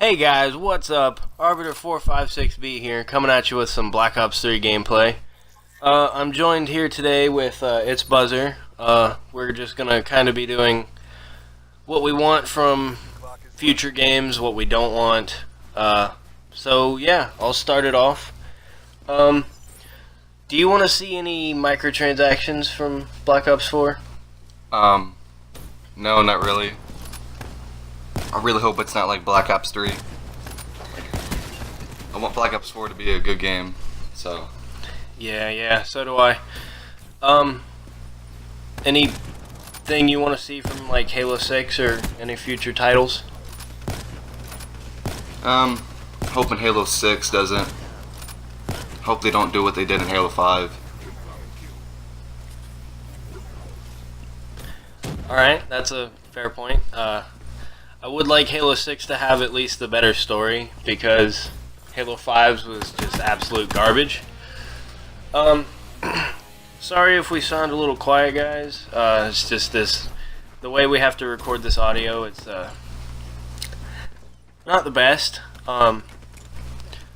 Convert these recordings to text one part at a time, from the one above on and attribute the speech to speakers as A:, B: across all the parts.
A: Hey guys, what's up? Arbiter456B here, coming at you with some Black Ops 3 gameplay. I'm joined here today with Its Buzzer. We're just gonna kind of be doing what we want from future games, what we don't want. So yeah, I'll start it off. Do you want to see any microtransactions from Black Ops 4?
B: No, not really. I really hope it's not like Black Ops 3. I want Black Ops 4 to be a good game, so.
A: Yeah, so do I. Anything you want to see from like Halo 6 or any future titles?
B: Hoping Halo 6 doesn't. Hope they don't do what they did in Halo 5.
A: Alright, that's a fair point. I would like Halo 6 to have at least the better story, because Halo 5's was just absolute garbage. Sorry if we sound a little quiet, guys. It's just the way we have to record this audio, it's not the best.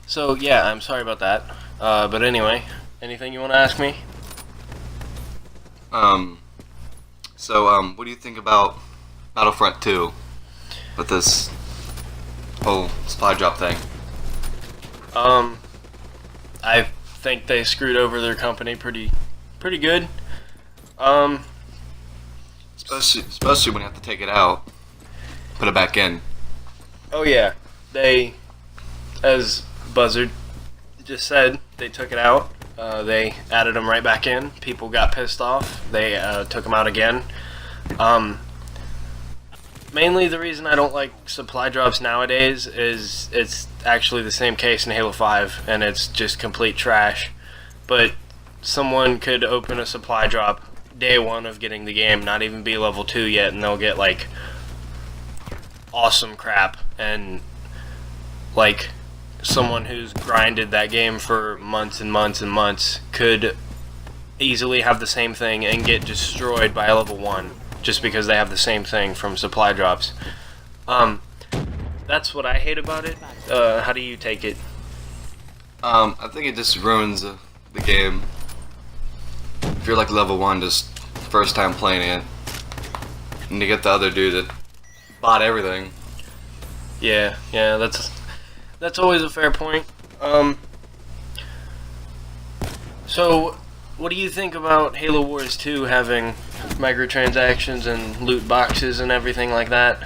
A: So yeah, I'm sorry about that. But anyway, anything you want to ask me?
B: What do you think about Battlefront 2? With this whole supply drop thing.
A: I think they screwed over their company pretty good.
B: Especially when you have to take it out, put it back in.
A: Oh yeah, they, as Buzzard just said, they took it out. They added them right back in. People got pissed off. They took them out again. Mainly the reason I don't like supply drops nowadays is it's actually the same case in Halo 5, and it's just complete trash. But someone could open a supply drop day one of getting the game, not even be level 2 yet, and they'll get like awesome crap, and like someone who's grinded that game for months and months and months could easily have the same thing and get destroyed by level 1. Just because they have the same thing from supply drops. That's what I hate about it. How do you take it?
B: I think it just ruins the game. If you're like level 1, just first time playing it, and you get the other dude that bought everything.
A: Yeah, that's always a fair point. So, what do you think about Halo Wars 2 having microtransactions and loot boxes and everything like that?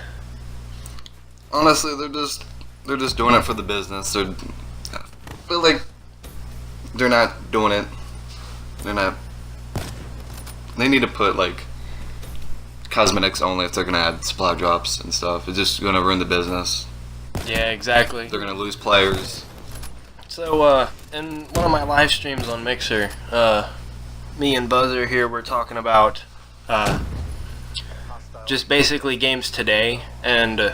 B: Honestly, they're just doing it for the business. They're not doing it. They need to put like cosmetics only if they're gonna add supply drops and stuff. It's just gonna ruin the business.
A: Yeah, exactly.
B: They're gonna lose players.
A: So, in one of my live streams on Mixer, me and Buzzer here were talking about just basically games today and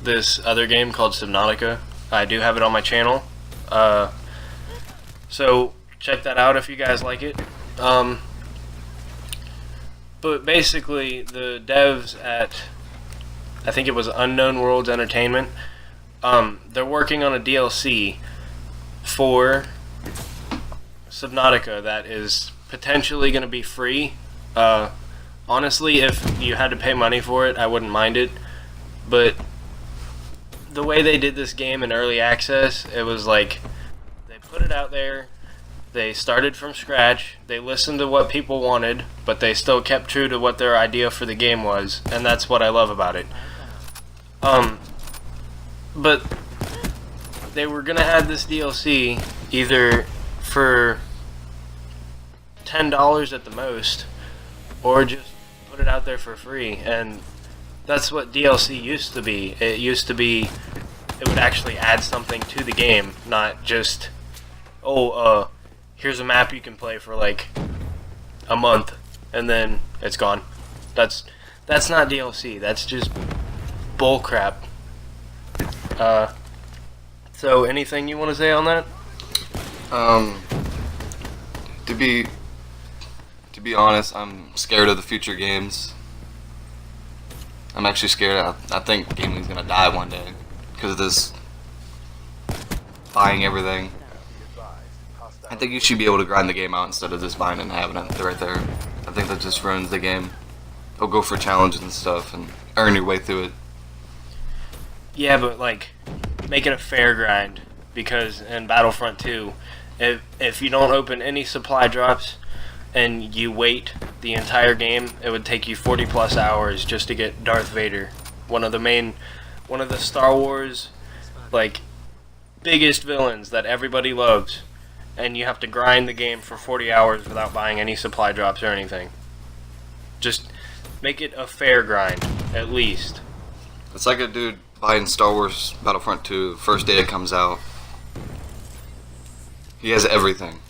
A: this other game called Subnautica. I do have it on my channel, so check that out if you guys like it. But basically the devs at, I think it was Unknown Worlds Entertainment, they're working on a DLC for Subnautica that is potentially going to be free. Honestly, if you had to pay money for it, I wouldn't mind it. But the way they did this game in early access, it was like they put it out there, they started from scratch, they listened to what people wanted, but they still kept true to what their idea for the game was, and that's what I love about it. But they were gonna add this DLC either for $10 at the most, or just put it out there for free, and that's what DLC used to be. It used to be, it would actually add something to the game, not just, here's a map you can play for like a month, and then it's gone. That's not DLC, that's just bullcrap. So anything you want to say on that?
B: To be honest, I'm scared of the future games. I'm actually scared. I think gaming's gonna die one day because of this buying everything. I think you should be able to grind the game out instead of just buying it and having it right there. I think that just ruins the game. Or go for challenges and stuff and earn your way through it.
A: Yeah, but like, make it a fair grind, because in Battlefront 2, if you don't open any supply drops and you wait the entire game, it would take you 40 plus hours just to get Darth Vader, one of the Star Wars like biggest villains that everybody loves, and you have to grind the game for 40 hours without buying any supply drops or anything. Just make it a fair grind, at least.
B: It's like a dude buying Star Wars Battlefront 2 the first day it comes out. He has everything.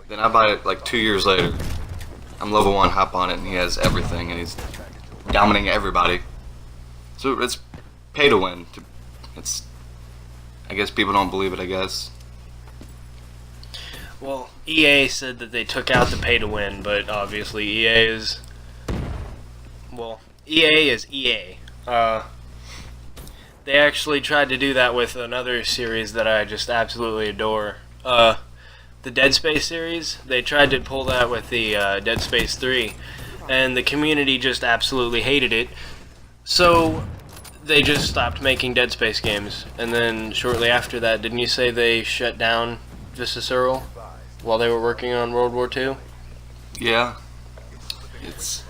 B: Then I buy it like 2 years later. I'm level 1, hop on it, and he has everything, and he's dominating everybody. So it's pay to win. It's, I guess people don't believe it, I guess.
A: Well, EA said that they took out the pay to win, but obviously EA is... Well, EA is EA. They actually tried to do that with another series that I just absolutely adore. The Dead Space series. They tried to pull that with the Dead Space 3, and the community just absolutely hated it. So they just stopped making Dead Space games. And then shortly after that, didn't you say they shut down Visceral while they were working on World War II?
B: Yeah. It's...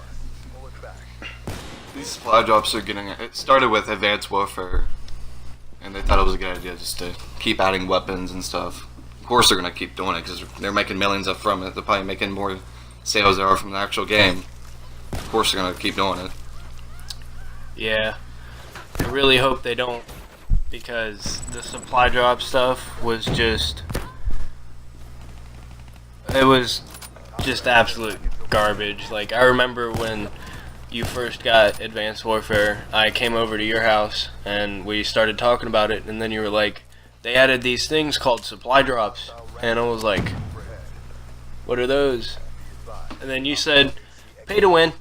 B: These supply drops are getting... It started with Advanced Warfare, and they thought it was a good idea just to keep adding weapons and stuff. Of course they're going to keep doing it, because they're making millions up from it. They're probably making more sales there are from the actual game. Of course they're going to keep doing it.
A: Yeah. I really hope they don't, because the supply drop stuff was just... It was just absolute garbage. Like, I remember when you first got Advanced Warfare, I came over to your house and we started talking about it, and then you were like, they added these things called supply drops, and I was like, what are those? And then you said, pay to win,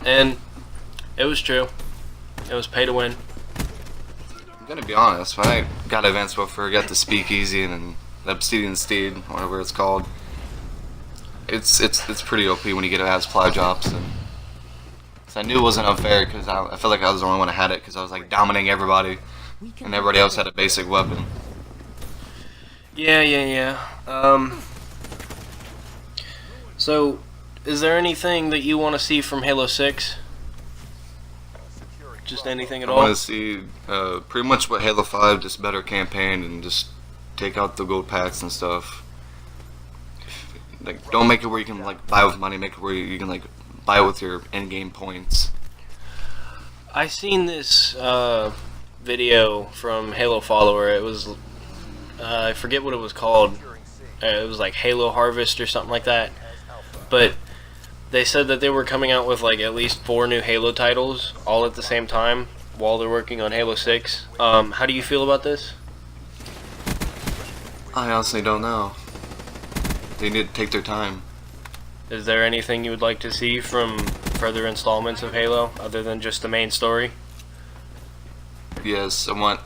A: and it was true. It was pay to win.
B: I'm gonna be honest, when I got Advanced Warfare, I got the Speakeasy and then the Obsidian Steed, whatever it's called. It's pretty OP when you get to have supply drops, and so I knew it wasn't unfair because I felt like I was the only one that had it because I was like dominating everybody, and everybody else had a basic weapon.
A: Yeah. So, is there anything that you want to see from Halo 6? Just anything at all?
B: I want to see pretty much what Halo 5, just better campaign and just take out the gold packs and stuff. Like, don't make it where you can like buy with money. Make it where you can like buy with your in-game points.
A: I seen this video from Halo Follower. It was I forget what it was called. It was like Halo Harvest or something like that. But they said that they were coming out with like at least 4 new Halo titles all at the same time while they're working on Halo 6. How do you feel about this?
B: I honestly don't know. They need to take their time.
A: Is there anything you would like to see from further installments of Halo other than just the main story?
B: Yes, I want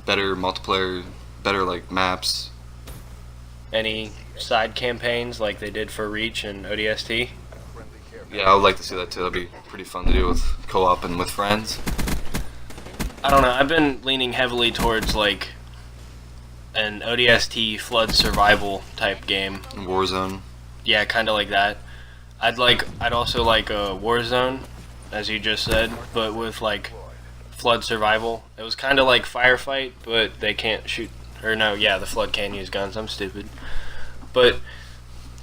B: better multiplayer, better like maps.
A: Any side campaigns like they did for Reach and ODST?
B: Yeah, I would like to see that too. That'd be pretty fun to do with co-op and with friends.
A: I don't know. I've been leaning heavily towards like an ODST flood survival type game.
B: Warzone.
A: Yeah, kind of like that. I'd also like a Warzone, as you just said, but with like flood survival. It was kind of like Firefight, but they can't shoot. Or no, yeah, the flood can use guns. I'm stupid. But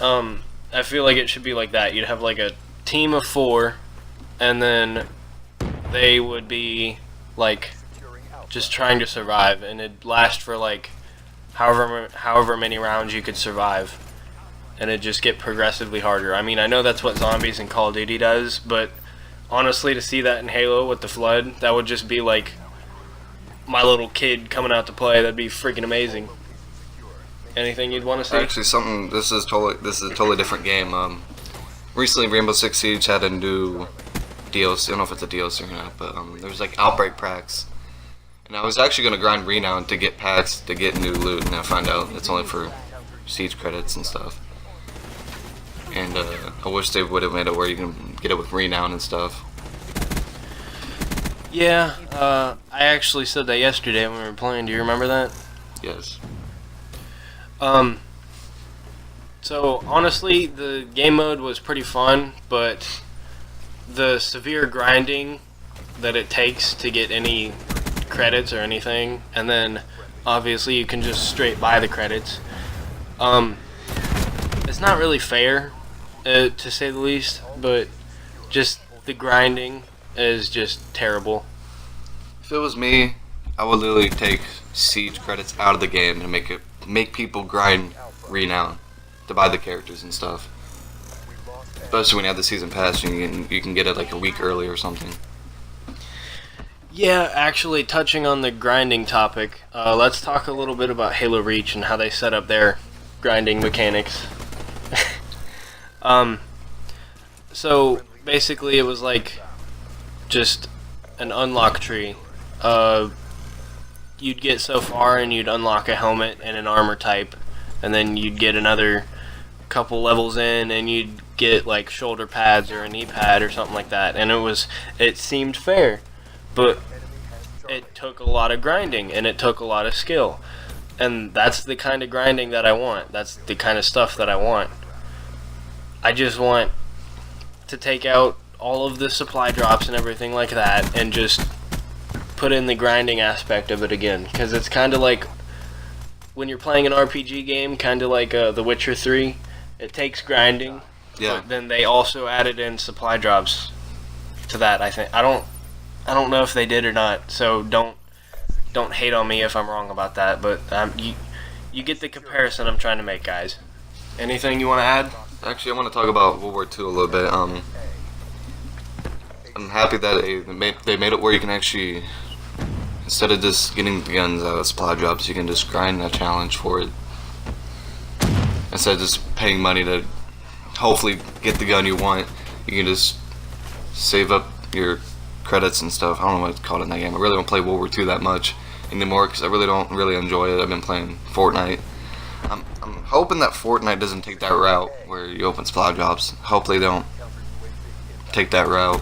A: I feel like it should be like that. You'd have like a team of 4, and then they would be like just trying to survive, and it'd last for like however many rounds you could survive, and it'd just get progressively harder. I mean, I know that's what Zombies and Call of Duty does, but honestly, to see that in Halo with the flood, that would just be like my little kid coming out to play. That'd be freaking amazing. Anything you'd want to see?
B: Actually, this is a totally different game. Recently, Rainbow Six Siege had a new DLC. I don't know if it's a DLC or not, but there's like outbreak packs, And I was actually gonna grind renown to get packs to get new loot, and I find out it's only for siege credits and stuff. And I wish they would have made it where you can get it with renown and stuff.
A: Yeah, I actually said that yesterday when we were playing. Do you remember that?
B: Yes.
A: So honestly, the game mode was pretty fun, but the severe grinding that it takes to get any credits or anything, and then obviously you can just straight buy the credits. It's not really fair, to say the least, but just the grinding is just terrible.
B: If it was me, I would literally take siege credits out of the game and make people grind renown to buy the characters and stuff. Especially when you have the season pass, you can get it like a week early or something.
A: Yeah, actually, touching on the grinding topic, let's talk a little bit about Halo Reach and how they set up their grinding mechanics. So basically, it was like just an unlock tree. You'd get so far and you'd unlock a helmet and an armor type, and then you'd get another couple levels in and you'd get like shoulder pads or a knee pad or something like that, and it seemed fair, but it took a lot of grinding and it took a lot of skill, and that's the kind of grinding that I want. That's the kind of stuff that I want. I just want to take out all of the supply drops and everything like that and just put in the grinding aspect of it again, because it's kind of like when you're playing an RPG game, kind of like The Witcher 3. It takes grinding,
B: Yeah.
A: but then they also added in supply drops to that. I think I don't know if they did or not, so don't hate on me if I'm wrong about that. But you get the comparison I'm trying to make, guys. Anything you want to add?
B: Actually, I want to talk about World War II a little bit. I'm happy that they made it where you can actually, instead of just getting the guns out of supply drops, you can just grind a challenge for it. Instead of just paying money to hopefully get the gun you want, you can just save up your credits and stuff. I don't know what it's called in that game. I really don't play World War II that much anymore because I really don't enjoy it. I've been playing Fortnite. I'm hoping that Fortnite doesn't take that route where you open supply drops. Hopefully they don't take that route.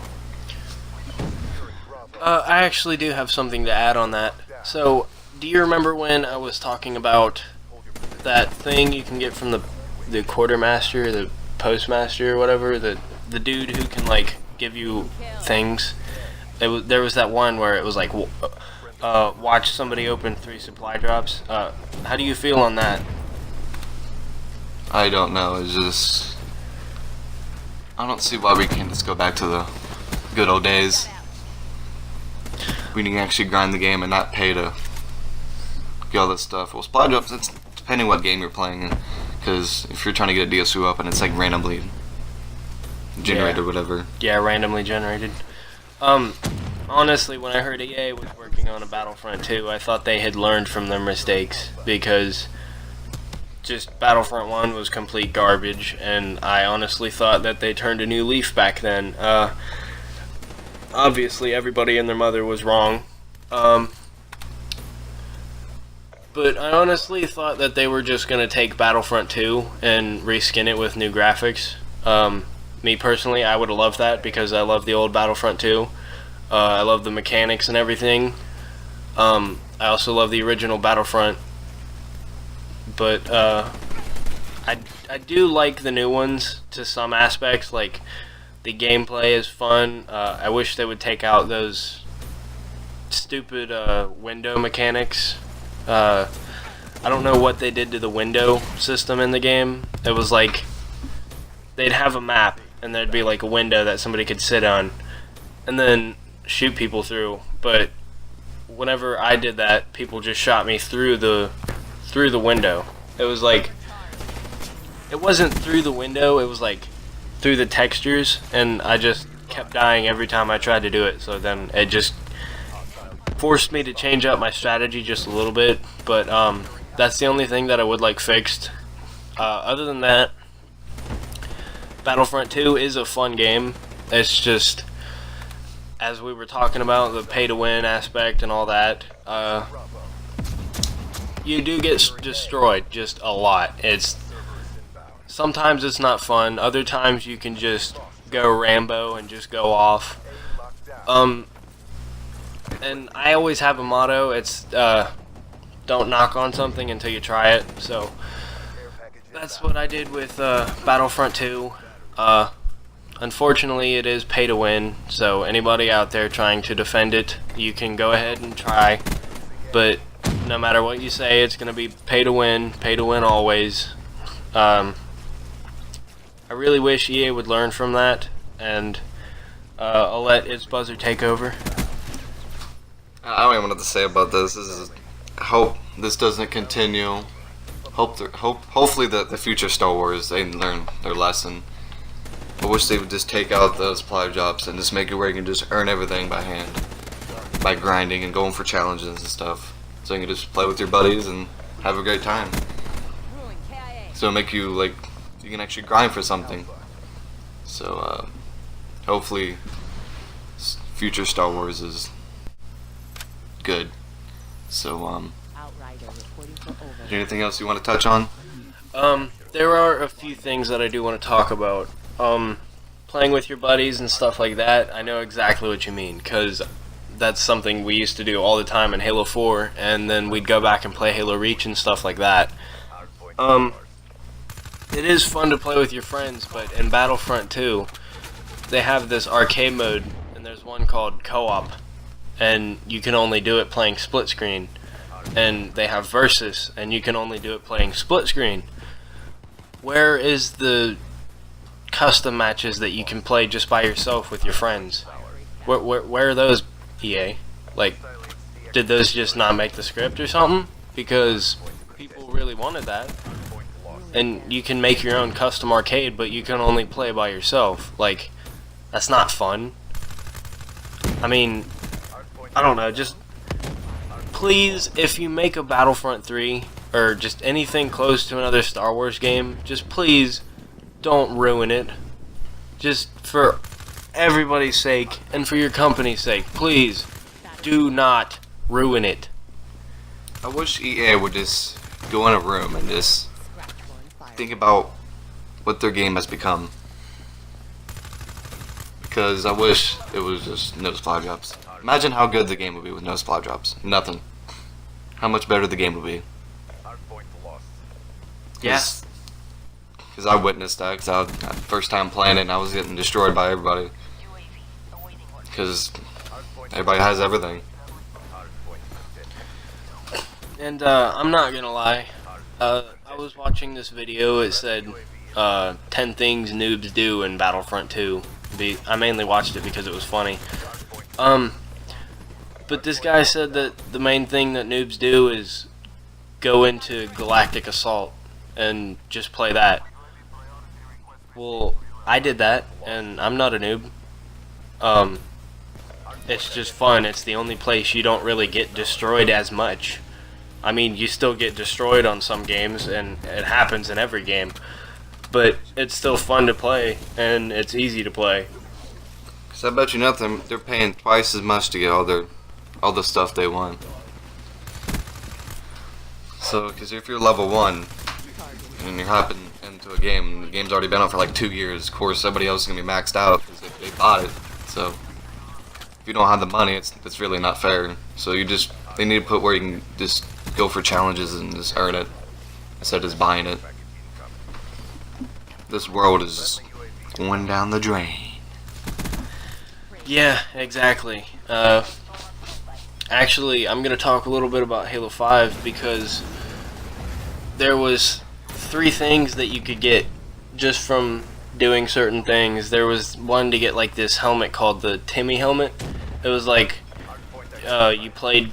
A: I actually do have something to add on that. So, do you remember when I was talking about that thing you can get from the quartermaster, the postmaster, or whatever, the dude who can like give you things? There was that one where it was like watch somebody open 3 supply drops. How do you feel on that?
B: I don't know. It's just, I don't see why we can't just go back to the good old days. We can actually grind the game and not pay to get all this stuff. Well, supply drops, it's depending what game you're playing, because if you're trying to get a DSU up and it's like randomly generated or whatever.
A: Yeah, randomly generated. Honestly, when I heard EA was working on a Battlefront 2, I thought they had learned from their mistakes, because just Battlefront 1 was complete garbage, and I honestly thought that they turned a new leaf back then. Obviously, everybody and their mother was wrong. But I honestly thought that they were just going to take Battlefront 2 and reskin it with new graphics. Me personally, I would have loved that because I love the old Battlefront 2. I love the mechanics and everything. I also love the original Battlefront. But I do like the new ones to some aspects. Like, the gameplay is fun. I wish they would take out those stupid window mechanics. I don't know what they did to the window system in the game. It was like they'd have a map and there'd be like a window that somebody could sit on and then shoot people through. But whenever I did that, people just shot me through the window. It was like, it wasn't through the window, it was like through the textures, and I just kept dying every time I tried to do it. So then it just forced me to change up my strategy just a little bit. But that's the only thing that I would like fixed. Other than that, Battlefront 2 is a fun game. It's just, as we were talking about, the pay-to-win aspect and all that, you do get destroyed just a lot. Sometimes it's not fun. Other times you can just go Rambo and just go off. And I always have a motto. It's don't knock on something until you try it. So that's what I did with Battlefront 2. Unfortunately, it is pay to win. So anybody out there trying to defend it, you can go ahead and try. But no matter what you say, it's going to be pay to win always. I really wish EA would learn from that, and I'll let its buzzer take over.
B: I don't even know what to say about this. I hope this doesn't continue. Hopefully the future Star Wars, they learn their lesson. I wish they would just take out the supply drops and just make it where you can just earn everything by hand, by grinding and going for challenges and stuff. So you can just play with your buddies and have a great time. So it'll make you you can actually grind for something. So hopefully future Star Wars is good. So is there anything else you want to touch on?
A: There are a few things that I do want to talk about. Playing with your buddies and stuff like that, I know exactly what you mean, because that's something we used to do all the time in Halo 4, and then we'd go back and play Halo Reach and stuff like that. It is fun to play with your friends, but in Battlefront 2, they have this arcade mode, and there's one called Co-op, and you can only do it playing split screen. And they have Versus, and you can only do it playing split screen. Where is the custom matches that you can play just by yourself with your friends? Where are those, EA? Like, did those just not make the script or something? Because people really wanted that. And you can make your own custom arcade, but you can only play by yourself. Like, that's not fun. I mean, I don't know, just please, if you make a Battlefront 3 or just anything close to another Star Wars game, just please don't ruin it. Just for everybody's sake and for your company's sake, please do not ruin it.
B: I wish EA would just go in a room and just think about what their game has become. Because I wish it was just no supply drops. Imagine how good the game would be with no supply drops. Nothing. How much better the game would be.
A: Yes.
B: Because I witnessed that. Because first time playing it, and I was getting destroyed by everybody. Because everybody has everything.
A: And I'm not gonna lie. I was watching this video. It said 10 things noobs do in Battlefront 2. I mainly watched it because it was funny. But this guy said that the main thing that noobs do is go into Galactic Assault and just play that. Well, I did that, and I'm not a noob. It's just fun. It's the only place you don't really get destroyed as much. I mean, you still get destroyed on some games, and it happens in every game. But it's still fun to play, and it's easy to play.
B: Because I bet you nothing, they're paying twice as much to get all the stuff they want. So, because if you're level 1 and you're hopping into a game, and the game's already been out for like 2 years, of course everybody else is going to be maxed out because they bought it. So, if you don't have the money, it's really not fair. So they need to put where you can just go for challenges and just earn it instead of just buying it. This world is just going down the drain.
A: Yeah, exactly. Actually, I'm going to talk a little bit about Halo 5 because there was 3 things that you could get just from doing certain things. There was one to get like this helmet called the Timmy helmet. It was like you played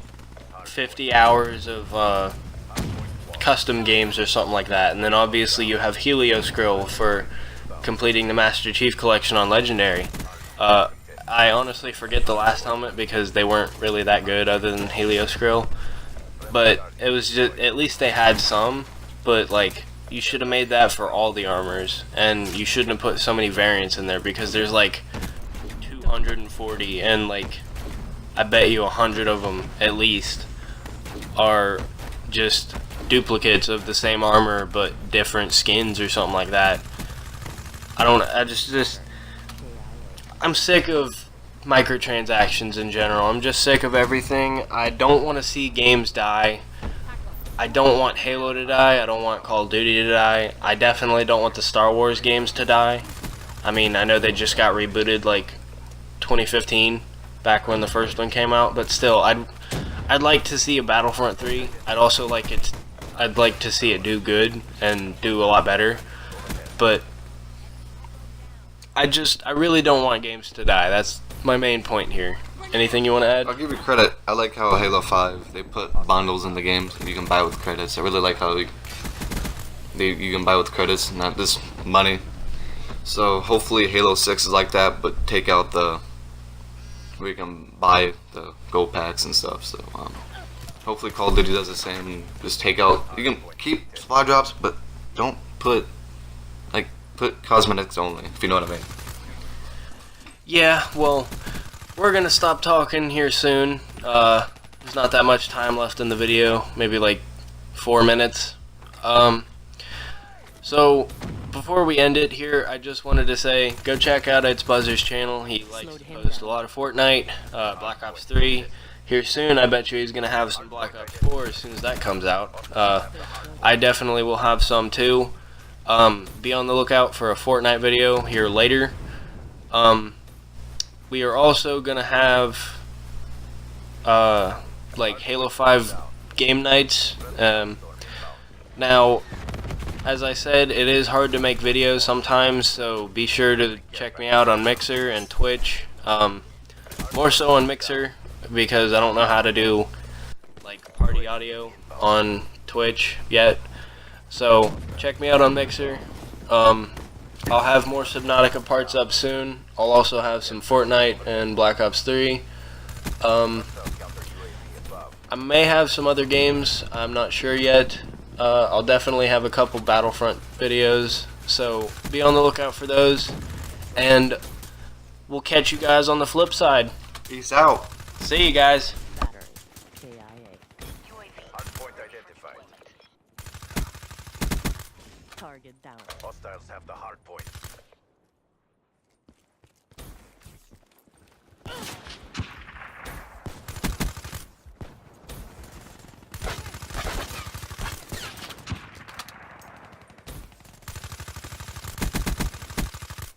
A: 50 hours of custom games or something like that, and then obviously you have Helios Grill for completing the Master Chief Collection on Legendary. I honestly forget the last helmet because they weren't really that good other than Helios Grill, but it was just, at least they had some. But like, you should have made that for all the armors, and you shouldn't have put so many variants in there because there's like 140, and like I bet you 100 of them at least are just duplicates of the same armor but different skins or something like that. I'm sick of microtransactions in general. I'm just sick of everything. I don't want to see games die. I don't want Halo to die. I don't want Call of Duty to die. I definitely don't want the Star Wars games to die. I mean, I know they just got rebooted like 2015, back when the first one came out, but still, I'd like to see a Battlefront 3. I'd like to see it do good and do a lot better. But I really don't want games to die. That's my main point here. Anything you want to add?
B: I'll give you credit. I like how Halo 5, they put bundles in the games that you can buy with credits. I really like how you can buy with credits, not just money. So hopefully Halo 6 is like that, but take out where you can buy the gold packs and stuff. So hopefully Call of Duty does the same. Just take out, you can keep supply drops, but don't put cosmetics only, if you know what I mean.
A: Yeah, well, we're gonna stop talking here soon. There's not that much time left in the video, maybe like 4 minutes. So before we end it here, I just wanted to say, go check out It's Buzzer's channel. He likes to post a lot of Fortnite, Black Ops 3. Here soon, I bet you he's gonna have some Black Ops 4 as soon as that comes out. I definitely will have some too. Be on the lookout for a Fortnite video here later. We are also gonna have like Halo 5 game nights. Now, as I said, it is hard to make videos sometimes, so be sure to check me out on Mixer and Twitch. More so on Mixer, because I don't know how to do like party audio on Twitch yet. So check me out on Mixer. I'll have more Subnautica parts up soon. I'll also have some Fortnite and Black Ops 3. I may have some other games, I'm not sure yet. I'll definitely have a couple Battlefront videos, so be on the lookout for those. And we'll catch you guys on the flip side.
B: Peace out.
A: See you guys.
C: Hardpoint identified.
D: Target down.
C: Hostiles have the hard point.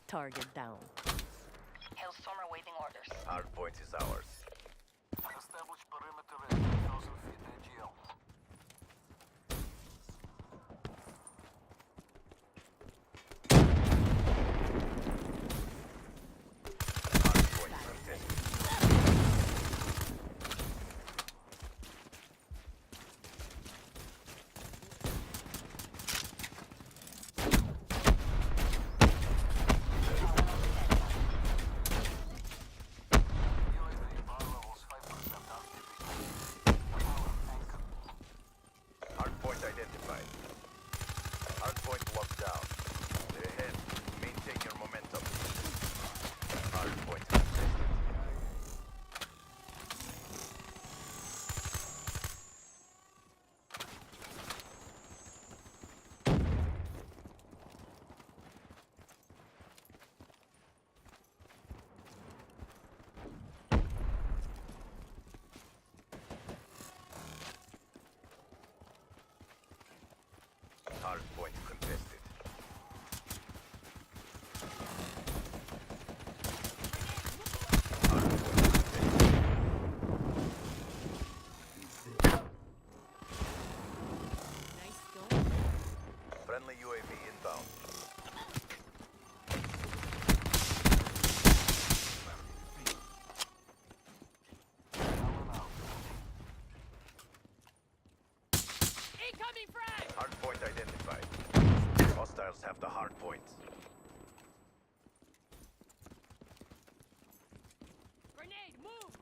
D: Target down.
E: Hailstorm awaiting orders.
C: Hardpoint is ours.
F: Establish perimeter at 3,000 feet AGL.
C: Hardpoint contested.
F: UAV power levels 5% active.
C: Hardpoint identified. Hardpoint locked down. They're ahead. Maintain your momentum. Hardpoint contested. Hardpoint contested. Hardpoint contested.
D: Nice going.
C: Friendly UAV inbound.
D: Incoming frag!
C: Hardpoint identified. Hostiles have the hardpoint.
D: Grenade, move!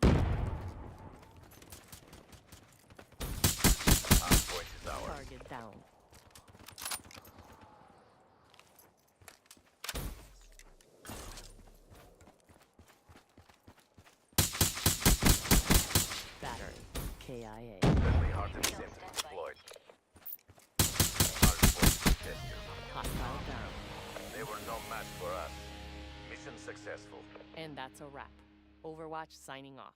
C: Hardpoint is ours.
D: Target down. KIA.
C: Friendly hardened center deployed. Hardpoint contested.
D: Hostile down.
C: They were no match for us. Mission successful.
D: And that's a wrap. Overwatch signing off.